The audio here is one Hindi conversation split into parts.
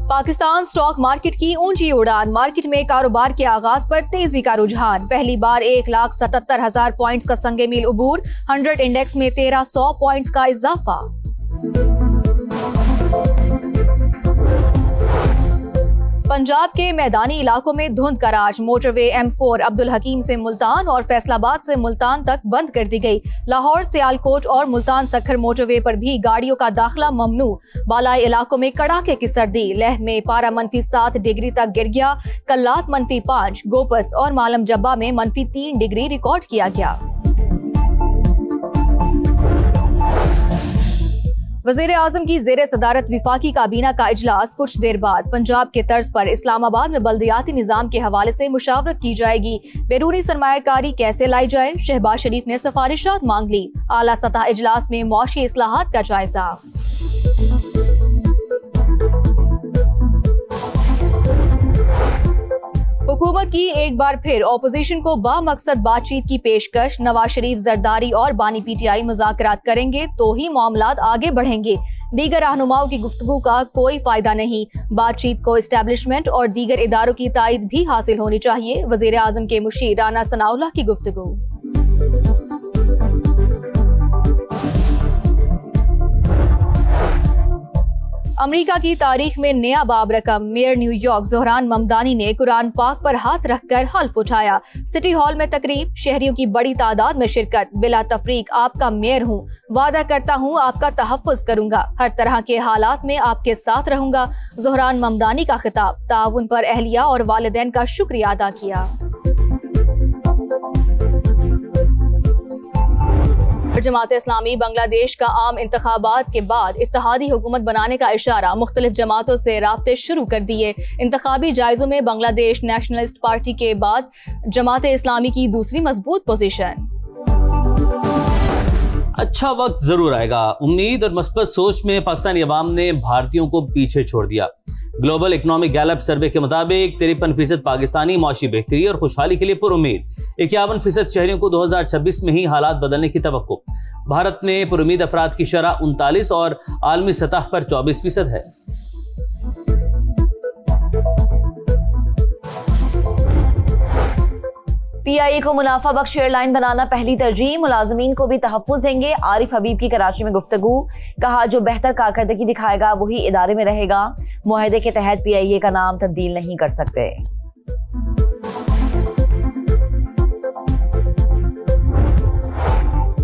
पाकिस्तान स्टॉक मार्केट की ऊंची उड़ान, मार्केट में कारोबार के आगाज पर तेजी का रुझान। पहली बार 1,77,000 पॉइंट्स का संगे मील उबूर, 100 इंडेक्स में 1300 पॉइंट्स का इजाफा। पंजाब के मैदानी इलाकों में धुंध का राज, मोटरवे M4 अब्दुल हकीम से मुल्तान और फैसलाबाद से मुल्तान तक बंद कर दी गई। लाहौर, सियालकोट और मुल्तान सखर मोटरवे पर भी गाड़ियों का दाखिला ममनू। बालाई इलाकों में कड़ाके की सर्दी, लेह में पारा -7 डिग्री तक गिर गया। कल्लात -5, गोपस और मालम जब्बा में -3 डिग्री रिकॉर्ड किया गया। वज़ीर आज़म की ज़ेरे सदारत विफाकी काबीना का इजलास कुछ देर बाद। पंजाब के तर्ज पर इस्लामाबाद में बल्दियाती निज़ाम के हवाले से मुशावरत की जाएगी। बैरूनी सरमायाकारी कैसे लाई जाए, शहबाज शरीफ ने सिफारिशात मांग ली। आला सतह इजलास में मौशी इस्लाहात का जायजा। हुकूमत की एक बार फिर ऑपोजिशन को बामकसद बातचीत की पेशकश। नवाज शरीफ, जरदारी और बानी PTI मुज़ाकरात करेंगे तो ही मामलात आगे बढ़ेंगे। दीगर रहनुमाओं की गुफ्तगू का कोई फायदा नहीं। बातचीत को एस्टेब्लिशमेंट और दीगर इदारों की तायद भी हासिल होनी चाहिए। वज़ीर आज़म के मुशीर राना सनाउल्लाह की गुफ्तगू। अमेरिका की तारीख में नया बाब रकम, मेयर न्यूयॉर्क ज़ोहरान ममदानी ने कुरान पाक पर हाथ रखकर हल्फ उठाया। सिटी हॉल में तकरीब, शहरियों की बड़ी तादाद में शिरकत। बिला तफरीक आपका मेयर हूँ, वादा करता हूँ आपका तहफ़्फ़ुज़ करूंगा, हर तरह के हालात में आपके साथ रहूंगा। ज़ोहरान ममदानी का खिताब, ताउन पर अहलिया और वालिदैन का शुक्रिया अदा किया। जमात इस्लामी बांग्लादेश का आम इंतखाबात के बाद इत्तेहादी हुकूमत बनाने का इशारा, मुख्तलिफ जमातों से राब्ते शुरू कर दिए। इंतखाबी जायजों में बांग्लादेश नेशनलिस्ट पार्टी के बाद जमात इस्लामी की दूसरी मजबूत पोजीशन। अच्छा वक्त जरूर आएगा। उम्मीद और मस्बत सोच में पाकिस्तानी अवाम ने भारतीयों को पीछे छोड़ दिया। ग्लोबल इकोनॉमिक गैलप सर्वे के मुताबिक 53% पाकिस्तानी माशी बेहतरी और खुशहाली के लिए पुरुम्मीद। 51% शहरियों को 2026 में ही हालात बदलने की तवक्को। भारत में पुरुम्मीद अफराद की शरह 39 और आलमी सतह पर 24% है। PIA को मुनाफा बख्श एयरलाइन बनाना पहली तरजीह, मुलाजमीन को भी तहफ़्फ़ुज़ देंगे। आरिफ हबीब की कराची में गुफ्तगू, कहा जो बेहतर कारकर्दगी दिखाएगा वही इदारे में रहेगा। मुआहदे के तहत PIA का नाम तब्दील नहीं कर सकते।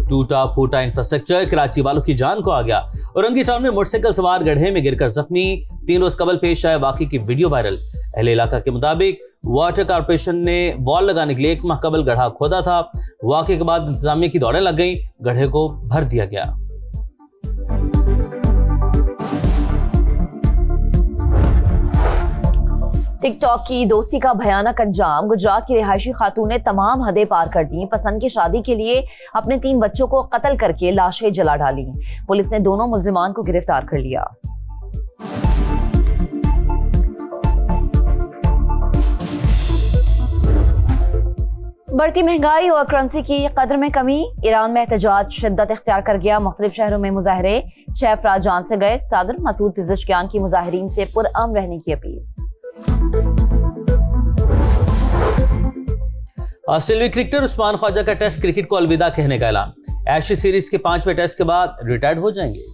टूटा फूटा इंफ्रास्ट्रक्चर कराची वालों की जान को आ गया। औरंगी टाउन में मोटरसाइकिल सवार गड्ढे में गिरकर जख्मी, 3 रोज कबल पेश आए वाकई की वीडियो वायरल। अहले इलाका के मुताबिक वाटर कारपोरेशन ने वॉल लगाने के लिए 1 माह कबल गड्ढा खोदा था। वाकई के बाद इंतजामिया की दौड़ें लग गईं, गड्ढे को भर दिया गया। टिकटॉक की दोस्ती का भयानक अंजाम, गुजरात की रिहायशी खातून ने तमाम हदें पार कर दी। पसंद की शादी के लिए अपने 3 बच्चों को कत्ल करके लाशें जला डाली। पुलिस ने दोनों मुल्जिमान को गिरफ्तार कर लिया। बढ़ती महंगाई और करेंसी की कदर में कमी, ईरान में एहतजाज शिद्दत इख्तियार कर गया। मुख्तलिफ शहरों में मुजाहरे, 6 अफराद जान से गए। सदर मसूद पिज़ेशकियान की मुजाहिरीन से पुरअमन रहने की अपील। ऑस्ट्रेलियाई क्रिकेटर उस्मान ख्वाजा का टेस्ट क्रिकेट को अलविदा कहने का ऐलान। एशेज सीरीज के 5वें टेस्ट के बाद रिटायर्ड हो जाएंगे।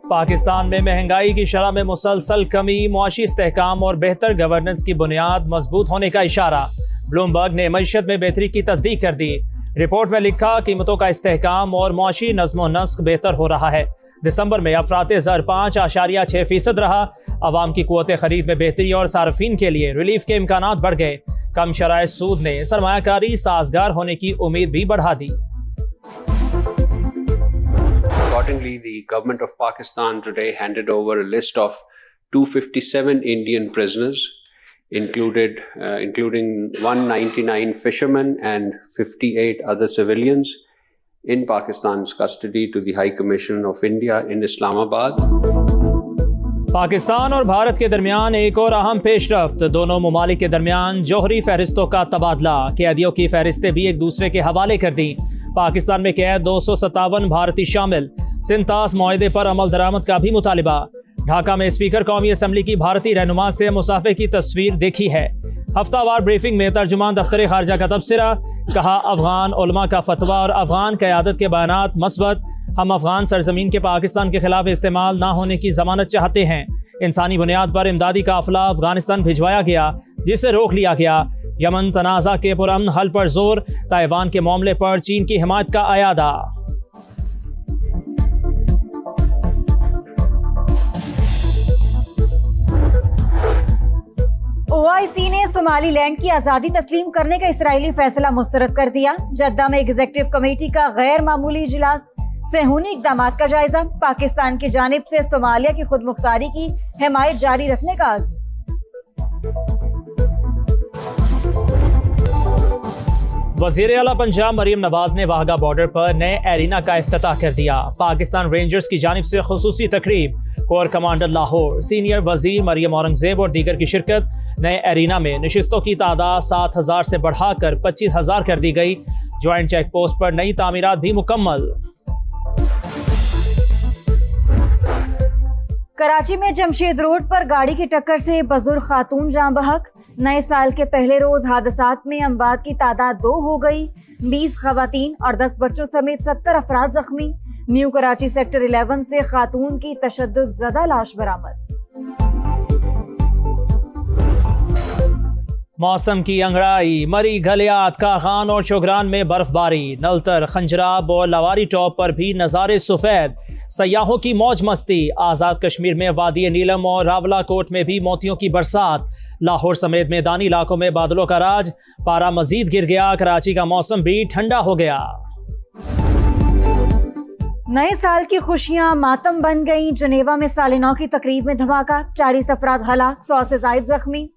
पाकिस्तान में महंगाई की शरह में मुसलसल कमी, मुआशी इस्तेहकाम और बेहतर गवर्नेंस की बुनियाद मजबूत होने का इशारा। ब्लूमबर्ग ने मईशत में बेहतरी की तस्दीक कर दी। रिपोर्ट में लिखा कीमतों का इस्तेहकाम और मुआशी नज़्म नस्क बेहतर हो रहा है। दिसंबर में अफरात ज़र 5.6% रहा। अवाम की क़ुव्वत ख़रीद में बेहतरी और सार्फिन के लिए रिलीफ के इम्कानात बढ़ गए। कम शराए सूद ने सरमायाकारी साजगार होने की उम्मीद भी बढ़ा दी। Accordingly, the government of Pakistan today handed over a list of 257 Indian prisoners, including 199 fishermen and 58 other civilians in Pakistan's custody to the High Commission of India in Islamabad. Pakistan और भारत के दरमियान एक और अहम पेशरफ्त, दोनों ममालिक के दरमियान जौहरी फहरिस्तों का तबादला। कैदियों की फहरिस्तें भी एक दूसरे के हवाले कर दी। पाकिस्तान में कैद 257 भारतीय शामिल। सिंतास मुआहदे पर अमल दरामद का भी मुतालिबा। ढाका में स्पीकर कौमी असम्बली की भारतीय रहनुमा से मुसाफे की तस्वीर देखी है। हफ्तावार ब्रीफिंग में तर्जुमान दफ्तर खारजा का तबसरा, कहा अफगान उलमा का फतवा और अफगान क़यादत के बयानात मस्बत। हम अफगान सरजमीन के पाकिस्तान के खिलाफ इस्तेमाल ना होने की जमानत चाहते हैं। इंसानी बुनियाद पर इमदादी काफिला अफगानिस्तान भिजवाया गया, जिसे रोक लिया गया। यमन तनाज़ा के पुरअमन हल पर जोर। ताइवान के मामले पर चीन की हिमायत का अयादा। OIC ने सोमालीलैंड की आज़ादी तस्लीम करने का इसराइली फैसला मुस्तरद कर दिया। जद्दा में एग्जीक्यूटिव कमेटी का गैर मामूली इजलास। सेहूनी इक़दाम का जायजा। पाकिस्तान की जानिब से सोमालिया की खुद मुख्तारी की हिमायत जारी रखने का आज़म। वज़ीर आला पंजाब मरीम नवाज ने वाहगा बॉर्डर पर नए एरिना का इफ्तिताह कर दिया। पाकिस्तान रेंजर्स की जानिब से खुसूसी तकरीब। कोर कमांडर लाहौर, सीनियर वजीर मरियम औरंगजेब और दीगर की शिरकत। नए एरिना में नशिस्तों की तादाद 7,000 से बढ़ाकर 25,000 कर दी गई। ज्वाइंट चेक पोस्ट पर नई तामीरात भी मुकम्मल। कराची में जमशेद रोड पर गाड़ी की टक्कर से बुजुर्ग खातून जान बहक। नए साल के पहले रोज हादसात में अमवात की तादाद 2 हो गई। 20 खवातीन और 10 बच्चों समेत 70 अफराद जख्मी। न्यू कराची सेक्टर 11 से खातून की तशद्दुद ज़दा लाश बरामद। मौसम की अंगड़ाई। मरी, घलियात, काखान और चोगरान में बर्फबारी। नलतर, खंजराब और लवारी टॉप पर भी नज़ारे सफ़ेद। सयाहों की मौज मस्ती। आज़ाद कश्मीर में वादी नीलम और रावलाकोट में भी मोतियों की बरसात। लाहौर समेत मैदानी इलाकों में बादलों का राज। पारा मजीद गिर गया। कराची का मौसम भी ठंडा हो गया। नए साल की खुशियां मातम बन गई। जनेवा में साल नौ की तकरीब में धमाका। 40 अफराद हलाक, 100 से जायद जख्मी।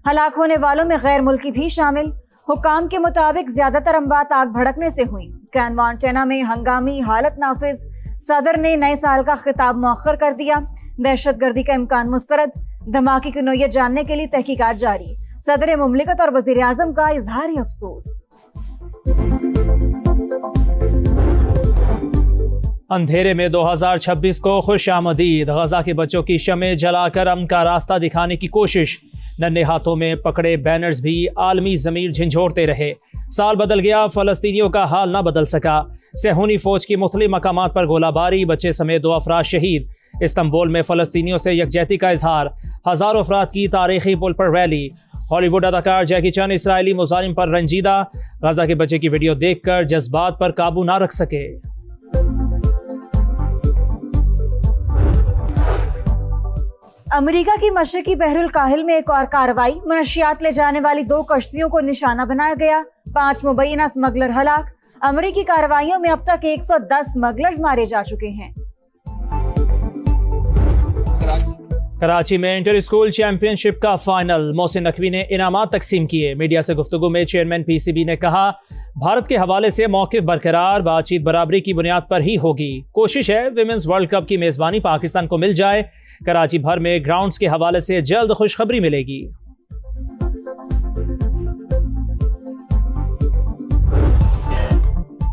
हलाक होने वालों में गैर मुल्की भी शामिल। हुकाम के मुताबिक ज्यादातर अमवात आग भड़कने से हुई। ग्रैंड मॉन्टेना में हंगामी हालत नाफिज। सदर ने नए साल का खिताब मौखर कर दिया। दहशतगर्दी का इम्कान मुस्तरद। धमाके की नोयत जानने के लिए तहकीकात जारी। सदर मुमलिकत और वजीर आजम का इजहारी अफसोस। अंधेरे में 2026 को खुश आमदीद। गजा के बच्चों की शमें जलाकर अमन का रास्ता दिखाने की कोशिश। नन्हे हाथों में पकड़े बैनर्स भी आलमी ज़मीर झंझोड़ते रहे। साल बदल गया, फ़लस्तीनियों का हाल ना बदल सका। सेहूनी फौज की मुख्तलिफ मकामात पर गोलाबारी। बच्चे समेत 2 अफराद शहीद। इस्तंबुल में फ़लस्तीनियों से यकजहती का इजहार। हज़ारों अफराद की तारीखी पुल पर रैली। हॉलीवुड अदाकार जैकी चैन इसराइली मुजालिम पर रंजीदा। गजा के बच्चे की वीडियो देखकर जज्बात पर काबू ना रख सके। अमेरिका की मशरकी बहरुल काहिल में एक और कार्रवाई। मनशियात ले जाने वाली 2 कश्तियों को निशाना बनाया गया। 5 मुबैना स्मगलर हलाक। अमेरिकी कार्रवाइयों में अब तक 110 स्मगलर्स मारे जा चुके हैं। कराची में इंटर स्कूल चैंपियनशिप का फाइनल। मोहसिन नकवी ने इनामात तकसीम किए। मीडिया से गुफ्तगू में चेयरमैन PCB ने कहा, भारत के हवाले से मौक़िफ़ बरकरार। बातचीत बराबरी की बुनियाद पर ही होगी। कोशिश है विमेंस वर्ल्ड कप की मेज़बानी पाकिस्तान को मिल जाए। कराची भर में ग्राउंड्स के हवाले से जल्द खुशखबरी मिलेगी।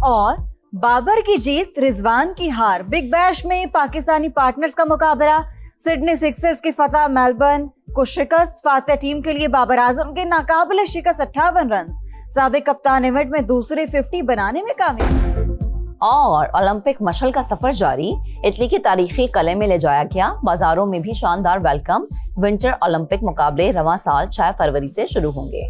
और बाबर की जीत, रिजवान की हार। बिग बैश में पाकिस्तानी पार्टनर्स का मुकाबला। सिडनी सिक्सर्स की फतह, मेलबर्न को शिकस्त। फातह टीम के लिए बाबर आजम के नाकाबिले शिकस्त 58 रन। साबिक कप्तान इवेंट में दूसरे 50 बनाने में कामयाब। और ओलंपिक मशल का सफर जारी। इटली की तारीखी कले में ले जाया गया। बाजारों में भी शानदार वेलकम। विंटर ओलंपिक मुकाबले रवां साल 6 फरवरी से शुरू होंगे।